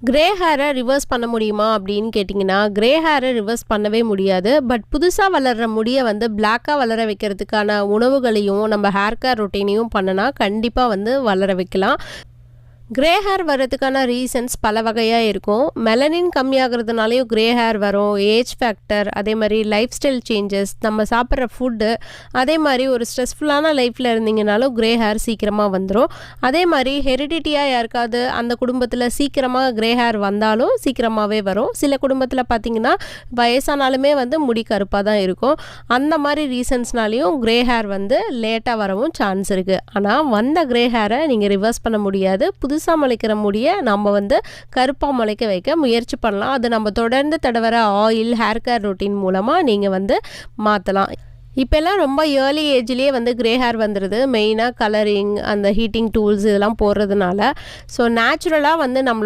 Grey ஹேரை reverse பண்ண முடியுமா அப்படின்னு கேட்டிங்கன்னா, கிரே ஹேரை ரிவர்ஸ் பண்ணவே முடியாது. பட் புதுசா வளர்ற முடிய வந்து பிளாக்கா வளர வைக்கிறதுக்கான உணவுகளையும், நம்ம ஹேர் கேர் ரொட்டீனையும் பண்ணுனா கண்டிப்பா வந்து வளர வைக்கலாம். கிரே ஹேர் வர்றதுக்கான ரீசன்ஸ் பல வகையாக இருக்கும். மெலனின் கம்மியாகிறதுனாலையும் கிரே ஹேர் வரும். ஏஜ் ஃபேக்டர், அதே மாதிரி லைஃப் ஸ்டைல் சேஞ்சஸ், நம்ம சாப்பிட்ற ஃபுட்டு, அதே மாதிரி ஒரு ஸ்ட்ரெஸ்ஃபுல்லான லைஃப்பில் இருந்தீங்கனாலும் கிரே ஹேர் சீக்கிரமாக வந்துடும். அதே மாதிரி ஹெரிடிட்டியாக யாருக்காவது அந்த குடும்பத்தில் சீக்கிரமாக கிரே ஹேர் வந்தாலும் சீக்கிரமாகவே வரும். சில குடும்பத்தில் பார்த்திங்கன்னா வயசானாலுமே வந்து முடி கருப்பாக தான் இருக்கும். அந்த மாதிரி ரீசன்ஸ்னாலேயும் கிரே ஹேர் வந்து லேட்டாக வரவும் சான்ஸ் இருக்குது. ஆனால் வந்த கிரே ஹேரை நீங்கள் ரிவர்ஸ் பண்ண முடியாது. புதுசாக முளைக்கிற முடியை நம்ம வந்து கருப்பாக முளைக்க வைக்க முயற்சி பண்ணலாம். அது நம்ம தொடர்ந்து தடவர ஆயில், ஹேர் கேர் ரொட்டீன் மூலமாக நீங்கள் வந்து மாற்றலாம். இப்போல்லாம் ரொம்ப ஏர்லி ஏஜ்லேயே வந்து கிரே ஹேர் வந்துடுது. மெயினாக கலரிங், அந்த ஹீட்டிங் டூல்ஸ் இதெல்லாம் போடுறதுனால. ஸோ நேச்சுரலாக வந்து நம்மளோட